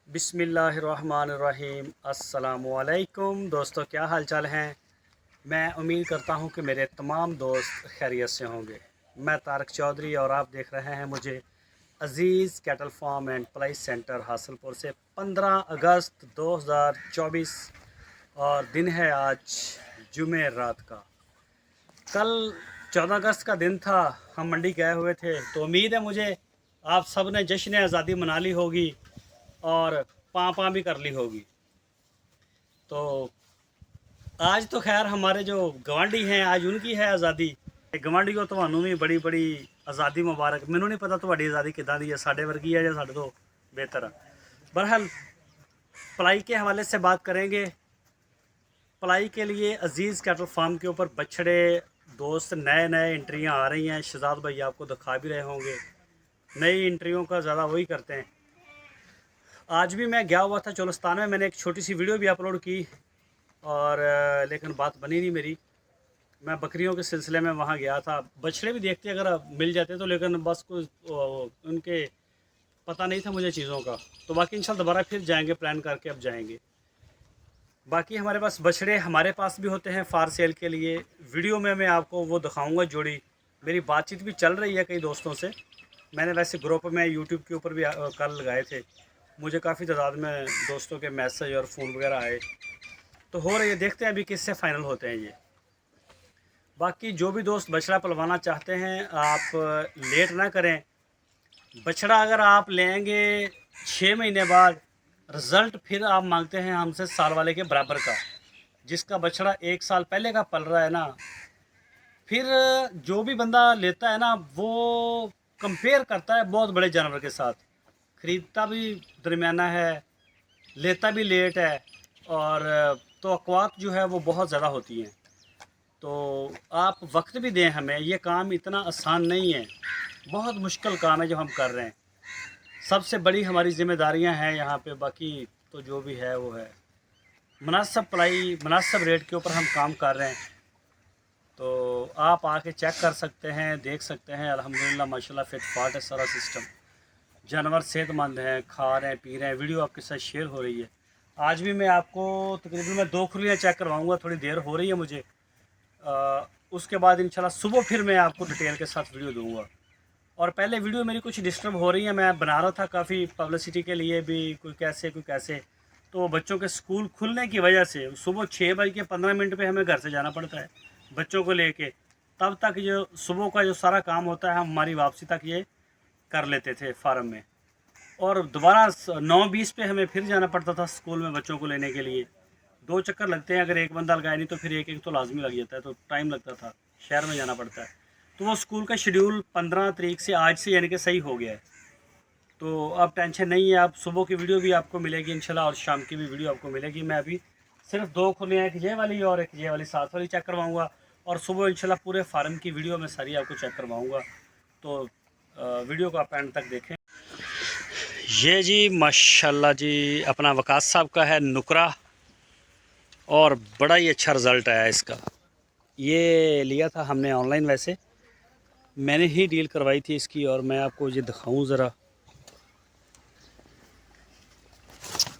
बिस्मिल्लाहिर्रहमानिर्रहीम। अस्सलामुअलैकुम दोस्तों, क्या हाल चाल हैं। मैं उम्मीद करता हूं कि मेरे तमाम दोस्त खैरियत से होंगे। मैं तारक चौधरी और आप देख रहे हैं मुझे Aziz cattle farm and ply centre Hasilpur से। 15 अगस्त 2024 और दिन है आज जुमे रात का। कल 14 अगस्त का दिन था, हम मंडी गए हुए थे, तो उम्मीद है मुझे आप सब ने जश्न आज़ादी मना ली होगी और पाँ भी कर ली होगी। तो आज तो खैर हमारे जो गवांडी हैं, आज उनकी है आज़ादी। गवांडी को ਤੁਹਾਨੂੰ भी बड़ी बड़ी आज़ादी मुबारक। मैनू नहीं पता ਤੁਹਾਡੀ आज़ादी किदां दी है, साढ़े वर्गी है या साढ़े तो बेहतर है। बहरहाल पलाई के हवाले से बात करेंगे। पलाई के लिए अजीज़ कैटल फार्म के ऊपर बछड़े दोस्त नए नए एंट्रियाँ आ रही हैं। शहजाद भाई आपको दिखा भी रहे होंगे, नई एंट्रियों का ज़्यादा वही करते हैं। आज भी मैं गया हुआ था चोलस्तान में, मैंने एक छोटी सी वीडियो भी अपलोड की और लेकिन बात बनी नहीं मेरी। मैं बकरियों के सिलसिले में वहाँ गया था, बछड़े भी देखते अगर मिल जाते तो, लेकिन बस कुछ उनके पता नहीं था मुझे चीज़ों का। तो बाकी इंशाल्लाह दोबारा फिर जाएंगे, प्लान करके अब जाएंगे। बाकी हमारे पास बछड़े हमारे पास भी होते हैं फार सेल के लिए। वीडियो में मैं आपको वो दिखाऊंगा जोड़ी। मेरी बातचीत भी चल रही है कई दोस्तों से। मैंने वैसे ग्रुप में यूट्यूब के ऊपर भी कल लगाए थे, मुझे काफ़ी तादाद में दोस्तों के मैसेज और फ़ोन वगैरह आए। तो हो रही है, देखते हैं अभी किससे फ़ाइनल होते हैं ये। बाकी जो भी दोस्त बछड़ा पलवाना चाहते हैं, आप लेट ना करें। बछड़ा अगर आप लेंगे 6 महीने बाद, रिज़ल्ट फिर आप मांगते हैं हमसे साल वाले के बराबर का। जिसका बछड़ा 1 साल पहले का पल रहा है ना, फिर जो भी बंदा लेता है ना, वो कंपेयर करता है बहुत बड़े जानवर के साथ। ख़रीदता भी दरमियाना है, लेता भी लेट है, और तवक्कुआत जो है वो बहुत ज़्यादा होती हैं। तो आप वक्त भी दें हमें, ये काम इतना आसान नहीं है, बहुत मुश्किल काम है जो हम कर रहे हैं। सबसे बड़ी हमारी ज़िम्मेदारियां हैं यहाँ पे। बाकी तो जो भी है वो है, मुनासिब पलाई मुनासिब रेट के ऊपर हम काम कर रहे हैं। तो आप आके चेक कर सकते हैं, देख सकते हैं। अल्हम्दुलिल्लाह माशाल्लाह फिट फाट है सारा सिस्टम। जानवर सेहतमंद हैं, खा रहे हैं, पी रहे हैं। वीडियो आपके साथ शेयर हो रही है। आज भी मैं आपको तकरीबन मैं 2 खुलियाँ चेक करवाऊँगा, थोड़ी देर हो रही है मुझे। उसके बाद इंशाल्लाह सुबह फिर मैं आपको डिटेल के साथ वीडियो दूँगा। और पहले वीडियो मेरी कुछ डिस्टर्ब हो रही है, मैं बना रहा था काफ़ी पब्लिसिटी के लिए भी, कोई कैसे कोई कैसे। तो बच्चों के स्कूल खुलने की वजह से सुबह 6:15 पे हमें घर से जाना पड़ता है बच्चों को लेके। तब तक जो सुबह का जो सारा काम होता है, हम हमारी वापसी तक ये कर लेते थे फार्म में। और दोबारा 9:20 पे हमें फिर जाना पड़ता था स्कूल में बच्चों को लेने के लिए। 2 चक्कर लगते हैं, अगर एक बंदा लगाए नहीं तो फिर एक एक तो लाजमी लग जाता है, तो टाइम लगता था, शहर में जाना पड़ता है। तो वो स्कूल का शेड्यूल 15 तारीख से आज से यानी कि सही हो गया है। तो अब टेंशन नहीं है, आप सुबह की वीडियो भी आपको मिलेगी इंशाल्लाह, और शाम की भी वीडियो आपको मिलेगी। मैं अभी सिर्फ 2 खुले हैं, एक ये वाली और एक ये वाली साथ वाली चेक करवाऊँगा, और सुबह इंशाल्लाह पूरे फार्म की वीडियो मैं सारी आपको चेक करवाऊँगा। तो वीडियो को आप एंड तक देखें। ये जी माशाल्लाह जी अपना वकास साहब का है नुकरा, और बड़ा ही अच्छा रिज़ल्ट आया इसका। ये लिया था हमने ऑनलाइन, वैसे मैंने ही डील करवाई थी इसकी, और मैं आपको ये दिखाऊं ज़रा।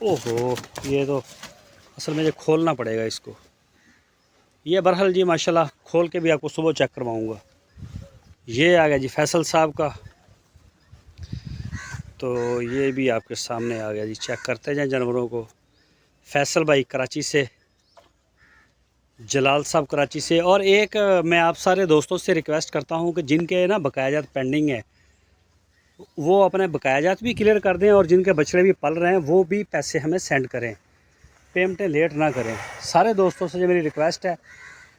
ओहो, ये तो असल में ये खोलना पड़ेगा इसको। ये बरहल जी माशाल्लाह खोल के भी आपको सुबह चेक करवाऊंगा। ये आ गया जी फैसल साहब का, तो ये भी आपके सामने आ गया जी। चेक करते जाएं जानवरों को। फैसल भाई कराची से, जलाल साहब कराची से। और एक मैं आप सारे दोस्तों से रिक्वेस्ट करता हूं कि जिनके ना बकायाजात पेंडिंग है, वो अपने बकायाजात भी क्लियर कर दें, और जिनके बछड़े भी पल रहे हैं वो भी पैसे हमें सेंड करें, पेमेंटें लेट ना करें। सारे दोस्तों से जो मेरी रिक्वेस्ट है,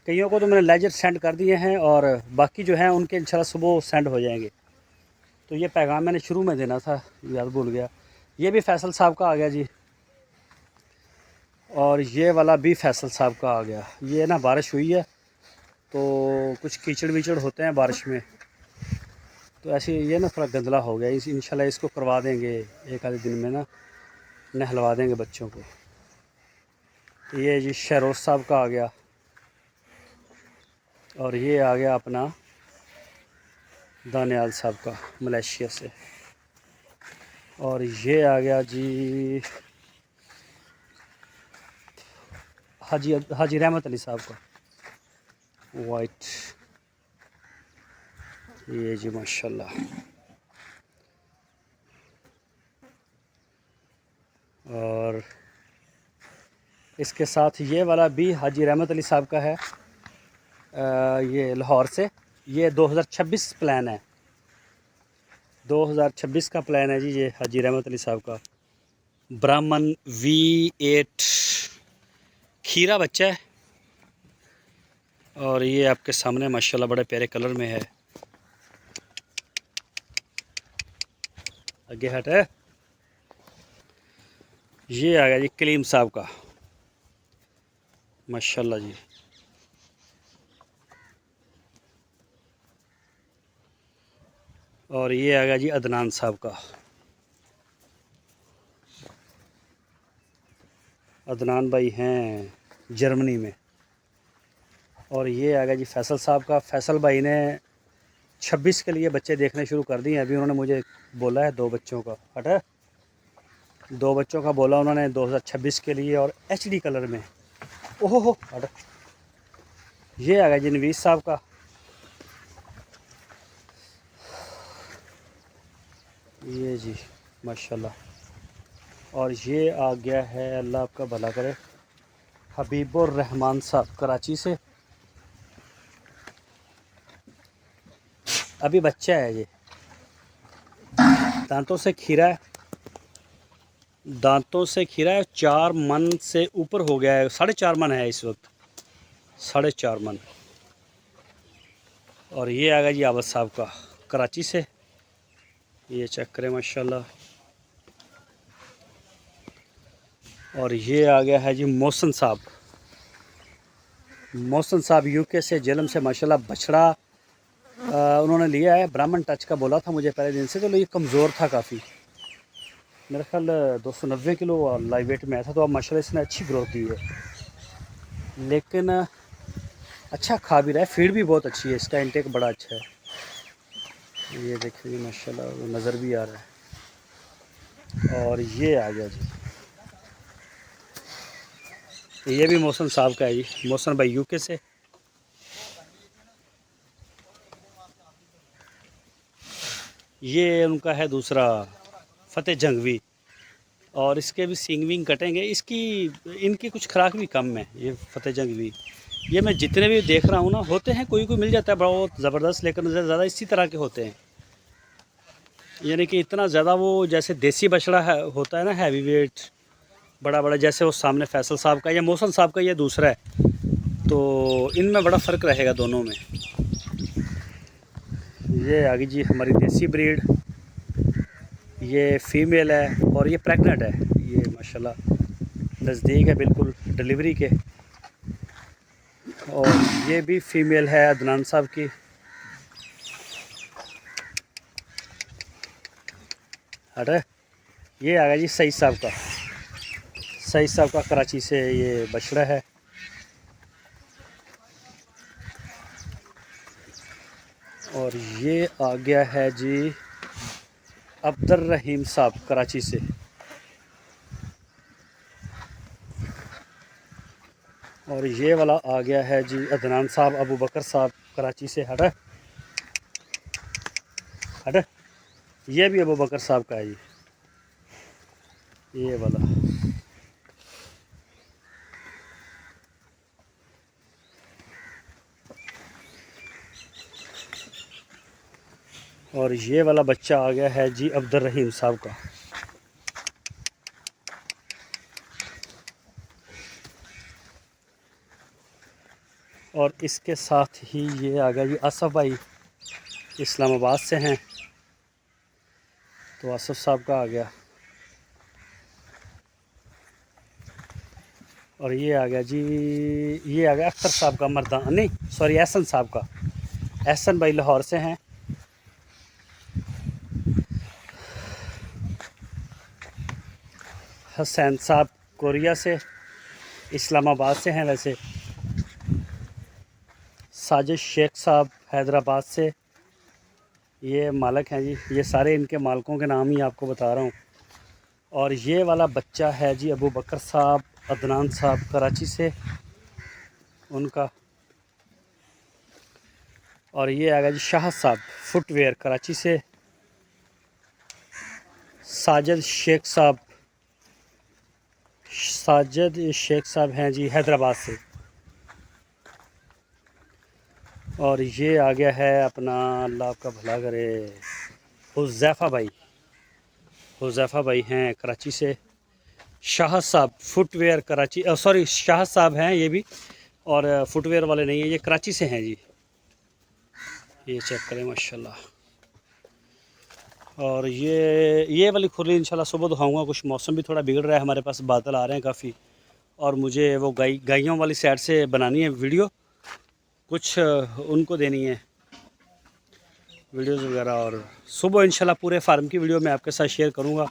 कईयों को तो मैंने लेजर सेंड कर दिए हैं, और बाकी जो हैं उनके इंशाल्लाह सुबह सेंड हो जाएंगे। तो ये पैगाम मैंने शुरू में देना था, याद भूल गया। ये भी फैसल साहब का आ गया जी, और ये वाला भी फैसल साहब का आ गया। ये ना बारिश हुई है तो कुछ कीचड़ वीचड़ होते हैं बारिश में, तो ऐसे ये ना थोड़ा गंदला हो गया। इस इंशाल्लाह इसको करवा देंगे एक आधे दिन में ना, नहलवा देंगे बच्चों को। तो ये जी शहरोज साहब का आ गया, और ये आ गया अपना दानियाल साहब का मलेशिया से। और ये आ गया जी हाजी रहमत अली साहब का वाइट। ये जी माशाल्लाह। और इसके साथ ये वाला भी हाजी रहमत अली साहब का है, ये लाहौर से। ये 2026 प्लान है, 2026 का प्लान है जी। ये हाजी रहमत अली साहब का ब्राह्मण V8 खीरा बच्चा है। और ये आपके सामने माशाल्लाह बड़े प्यारे कलर में है। आगे हट है। ये आ गया जी कलीम साहब का माशाल्लाह जी। और ये आ गया जी अदनान साहब का। अदनान भाई हैं जर्मनी में। और ये आ गया जी फैसल साहब का। फैसल भाई ने 26 के लिए बच्चे देखने शुरू कर दिए। अभी उन्होंने मुझे बोला है 2 बच्चों का हटा 2 बच्चों का बोला उन्होंने 2026 के लिए, और HD कलर में। ओहो हो हट। ये आ गया जी नवीस साहब का। ये जी माशाल्लाह। और ये आ गया है, अल्लाह आपका भला करे, हबीबुर रहमान साहब कराची से। अभी बच्चा है ये, दांतों से खीरा है, दांतों से खीरा है। 4 मन से ऊपर हो गया है, 4.5 मन है इस वक्त, 4.5 मन। और ये आ गया जी आबद साहब का कराची से। ये चेक करें माशाल्लाह। और ये आ गया है जी मोहसन साहब। मोहसन साहब UK से जेलम से माशाल्लाह बछड़ा उन्होंने लिया है। ब्राह्मण टच का बोला था मुझे पहले दिन से, तो ये कमज़ोर था काफ़ी, मेरा ख्याल 290 किलो लाइव वेट में आया था। तो अब माशाल्लाह इसने अच्छी ग्रोथ दी है, लेकिन अच्छा खा भी रहा है। फीड भी बहुत अच्छी है, इसका इंटेक बड़ा अच्छा है। ये देखिए माशाल्लाह नज़र भी आ रहा है। और ये आ गया जी, ये भी मोहसन साहब का है जी। मोहसन भाई UK से। ये उनका है दूसरा फ़तेह जंगवी। और इसके भी सींग विंग कटेंगे। इनकी कुछ खुराक भी कम है ये फ़तेह जंगवी। ये मैं जितने भी देख रहा हूँ ना, होते हैं कोई मिल जाता है बहुत ज़बरदस्त, लेकिन ज़्यादा इसी तरह के होते हैं। यानी कि इतना ज़्यादा वो जैसे देसी बछड़ा है होता है ना, हैवी वेट बड़ा बड़ा, जैसे वो सामने फैसल साहब का या मोहसन साहब का ये दूसरा है, तो इनमें बड़ा फ़र्क रहेगा दोनों में। ये आ गई जी हमारी देसी ब्रीड। ये फीमेल है और ये प्रेग्नेंट है। ये माशाल्लाह नज़दीक है बिल्कुल डिलीवरी के। और ये भी फीमेल है अदनान साहब की। अरे ये आ गया जी सईद साहब का। सईद साहब का कराची से ये बछड़ा है। और ये आ गया है जी अब्दुर रहीम साहब कराची से। और ये वाला आ गया है जी अदनान साहब अबू बकर साहब कराची से। हट हट। ये भी अबू बकर साहब का है जी, ये वाला। और ये वाला बच्चा आ गया है जी अब्दुर रहीम साहब का। और इसके साथ ही ये आ गया जी आसफ़ भाई, इस्लामाबाद से हैं, तो आसफ़ साहब का आ गया। और ये आ गया जी, ये आ गया अख्तर साहब का मर्दान, नहीं सॉरी एहसन साहब का। एहसन भाई लाहौर से हैं। हुसैन साहब कोरिया से, इस्लामाबाद से हैं वैसे। साजिद शेख साहब हैदराबाद से, ये मालिक हैं जी। ये सारे इनके मालिकों के नाम ही आपको बता रहा हूँ। और ये वाला बच्चा है जी अबू बकर साहब, अदनान साहब कराची से उनका। और ये आ गया जी शाह साहब फुटवेयर कराची से, साजिद शेख साहब हैं जी हैदराबाद से। और ये आ गया है अपना, अल्लाह आपका भला करे, हुज़ैफ़ा भाई हैं कराची से। शाह साहब फुटवेयर कराची, सॉरी शाह साहब हैं ये भी, और फुटवेयर वाले नहीं है, ये कराची से हैं जी। ये चेक करें माशाल्लाह। और ये वाली खुरली इंशाल्लाह सुबह दिखाऊंगा। कुछ मौसम भी थोड़ा बिगड़ रहा है, हमारे पास बादल आ रहे हैं काफ़ी, और मुझे वो गायों वाली साइड से बनानी है वीडियो, कुछ उनको देनी है वीडियोज़ वगैरह। और सुबह इंशाल्लाह पूरे फार्म की वीडियो मैं आपके साथ शेयर करूँगा।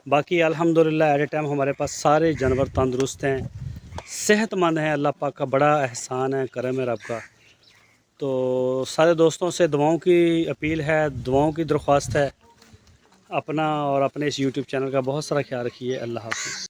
बाकी अल्हम्दुलिल्लाह एट ए टाइम हमारे पास सारे जानवर तंदुरुस्त हैं, सेहतमंद हैं। अल्लाह पाक का बड़ा एहसान है, करम है रब का। तो सारे दोस्तों से दुआओं की अपील है, दुआओं की दरख्वास्त है। अपना और अपने इस यूट्यूब चैनल का बहुत सारा ख्याल रखिए। अल्लाह हाफ़िज़।